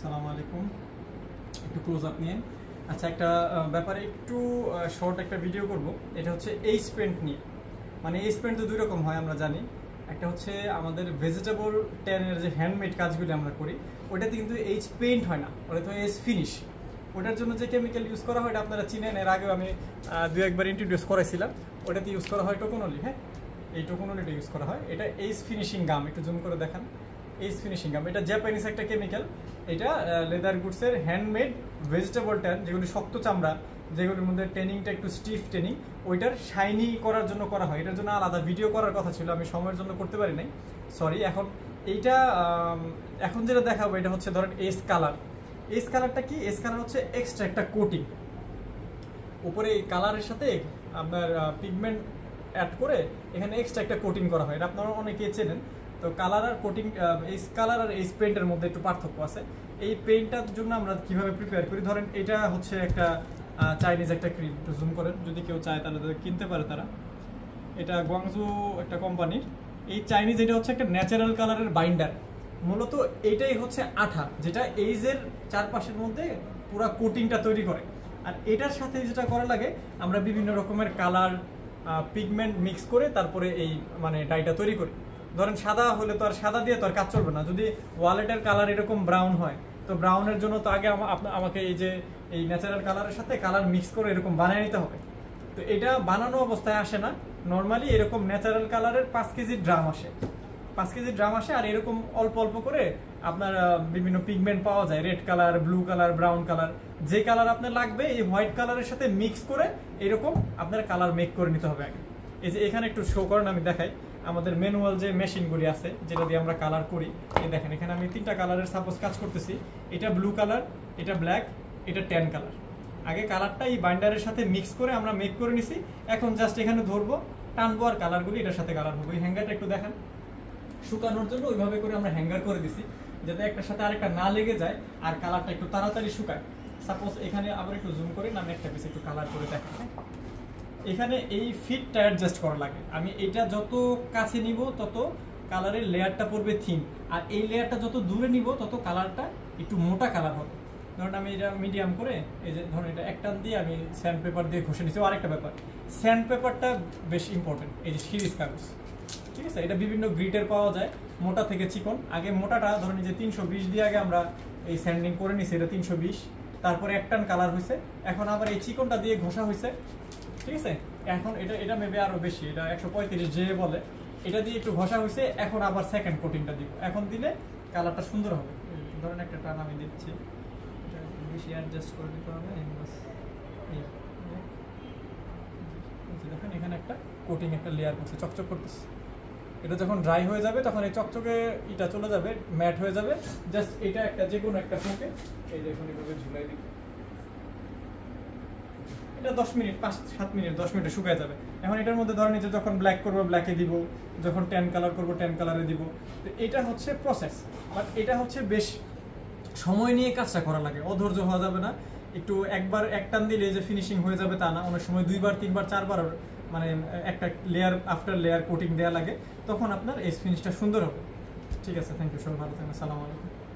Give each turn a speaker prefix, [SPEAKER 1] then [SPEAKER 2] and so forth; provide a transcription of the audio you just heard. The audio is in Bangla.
[SPEAKER 1] আসসালামু আলাইকুম। একটু ক্লোজ আপ নিয়ে আচ্ছা একটা ব্যাপারে একটু শর্ট একটা ভিডিও করব। এটা হচ্ছে এইচ পেন্ট নিয়ে। মানে এইচ পেন্ট তো দুই রকম হয় আমরা জানি। একটা হচ্ছে আমাদের ভেজিটেবল ট্যানের যে হ্যান্ডমেড কাজগুলি আমরা করি ওটাতে কিন্তু এইচ পেন্ট হয় না, ওটা তো এইচ ফিনিশ। ওটার জন্য যে কেমিক্যাল ইউজ করা হয় এটা আপনারা চিনেন, এর আগেও আমি দু একবার ইন্ট্রোডিউস করাইছিলাম। ওটাতে ইউজ করা হয় টোকোনলি। হ্যাঁ, এই টোকোনলিটা ইউজ করা হয়। এটা এইচ ফিনিশিং গাম, একটু জুম করে দেখান। এইচ ফিনিশিং গাম এটা জাপানিজ একটা কেমিক্যাল। এটা লেদার গুডসের হ্যান্ডমেড ভেজিটেবল ট্যান, যেগুলি শক্ত চামড়া, যেগুলির মধ্যে ট্যানিংটা একটু স্টিফ ট্যানিং, ওইটার শাইনি করার জন্য করা হয়। এটার জন্য আলাদা ভিডিও করার কথা ছিল, আমি সময়ের জন্য করতে পারি নাই, সরি। এইটা এখন যেটা দেখাবো এটা হচ্ছে ধরেন এস কালার। এস কালারটা কি? এস কালার হচ্ছে এক্সট্রা একটা কোটিং, উপরে এই কালারের সাথে আপনার পিগমেন্ট অ্যাড করে এখানে এক্সট্রা একটা কোটিং করা হয়। এটা আপনারা অনেকেই চেনেন। তো কালার আর কোটিং, এই কালার আর এই পেইন্টের মধ্যে একটু পার্থক্য আছে। এই পেইন্টটার জন্য আমরা কিভাবে প্রিপেয়ার করি, ধরেন এটা হচ্ছে একটা চাইনিজ একটা ক্রিম, একটু জুম করেন, যদি কেউ চায় তাহলে কিনতে পারে তারা। এটা গোয়াংজু একটা কোম্পানির এই চাইনিজ, এটা হচ্ছে একটা ন্যাচারাল কালারের বাইন্ডার। মূলত এইটাই হচ্ছে আঠা, যেটা এইজের চারপাশের মধ্যে পুরো কোটিংটা তৈরি করে। আর এটার সাথে যেটা করা লাগে, আমরা বিভিন্ন রকমের কালার পিগমেন্ট মিক্স করে তারপরে এই মানে ডাইটা তৈরি করি। ধরেন সাদা হলে তো আর সাদা দিয়ে তো আর কাজ চলবে না। যদি ওয়ালেটের কালার এরকম ব্রাউন হয়, তো ব্রাউনের জন্য তো আগে আমাকে এই যে এই ন্যাচারাল কালারের সাথে কালার মিক্স করে এরকম বানিয়ে নিতে হবে। তো এটা বানানো অবস্থায় আসে না, নর্মালি এরকম ন্যাচারাল কালারের 5 কেজি ড্রাম আসে। 5 কেজি ড্রাম আসে, আর এরকম অল্প অল্প করে আপনার বিভিন্ন পিগমেন্ট পাওয়া যায়, red colour, blue colour, brown colour. যে কালার আপনার লাগবে এই হোয়াইট কালারের সাথে মিক্স করে এরকম আপনার কালার মেক করে নিতে হবে আগে। এই যে এখানে একটু শো করেন, আমি দেখাই। আমাদের ম্যানুয়াল যে মেশিনগুলি আছে যেটা দিয়ে আমরা কালার করি, এই দেখেন এখানে আমি 3টা কালারের সাপোজ কাজ করতেছি। এটা ব্লু কালার, এটা ব্ল্যাক, এটা ট্যান কালার। আগে কালারটা এই বাইন্ডারের সাথে মিক্স করে আমরা মেক করে নিছি। এখন জাস্ট এখানে ধরবো, টানবো, আর কালারগুলি এটার সাথে কালার হবে। এই হ্যাঙ্গারটা একটু দেখেন, শুকানোর জন্য ওইভাবে করে আমরা হ্যাঙ্গার করে দিছি, যাতে একটার সাথে আরেকটা না লেগে যায় আর কালারটা একটু তাড়াতাড়ি শুকায়। সাপোজ এখানে আবার একটু জুম করে আমি একটা পিস একটু কালার করে দেখাই। এখানে এই ফিটটা অ্যাডজাস্ট করা লাগে। আমি এটা যত কাছে নিব তত কালারের লেয়ারটা পড়বে থিন, আর এই লেয়ারটা যত দূরে নিব তত কালারটা একটু মোটা কালার হবে। ধরুন আমি এটা মিডিয়াম করে, এই যে ধরুন এটা এক টান দিয়ে আমি স্যান্ড পেপার দিয়ে ঘষে নিচ্ছি। আরেকটা ব্যাপার, স্যান্ড পেপারটা বেশ ইম্পর্টেন্ট। এই যে সিরিজ কাগজ, ঠিক আছে, এটা বিভিন্ন গ্রিডের পাওয়া যায়, মোটা থেকে চিকন। আগে মোটাটা ধরুন যে 320 দিয়ে আগে আমরা এই স্যান্ডিং করে নিছি, এটা 320, তারপরে এক টান কালার হয়েছে। এখন আবার এই চিকনটা দিয়ে ঘষা হয়েছে, ঠিক আছে। এখন এটা মেবি আরো বেশি, এটা 135 যে বলে, এটা দিয়ে একটু ঘষা হয়েছে। এখন আবার সেকেন্ড কোটিংটা দিব, এখন দিলে কালারটা সুন্দর হবে। ধরেন একটা টান আমি দিচ্ছি, এটা বেশি অ্যাডজাস্ট করে দিতে হবে। দেখেন এখানে একটা কোটিং, একটা লেয়ার করছে, চকচক করতেছে। এটা যখন ড্রাই হয়ে যাবে তখন এই চকচকে এটা চলে যাবে, ম্যাট হয়ে যাবে। জাস্ট এটা একটা যে কোনো একটা ফুঁকে এই দেখুন এভাবে ঝুলাই দিই। এটা 10 মিনিট, 5-7 মিনিট, 10 মিনিটে শুকায় যাবে। এখন এটার মধ্যে ধরেন যে যখন ব্ল্যাক করবো ব্ল্যাকে দিব, যখন ট্যান কালার করবো ট্যান কালারে দিব। তো এটা হচ্ছে প্রসেস, বাট এটা হচ্ছে বেশ সময় নিয়ে কাজটা করা লাগে, অধৈর্য হওয়া যাবে না। একটু একবার এক টান দিলে যে ফিনিশিং হয়ে যাবে তা না, অনেক সময় 2বার 3বার 4বার মানে একটা লেয়ার আফটার লেয়ার কোটিং দেওয়া লাগে, তখন আপনার এই ফিনিশটা সুন্দর হবে। ঠিক আছে, থ্যাংক ইউ, সবাই ভালো থাকবেন, আসসালামু আলাইকুম।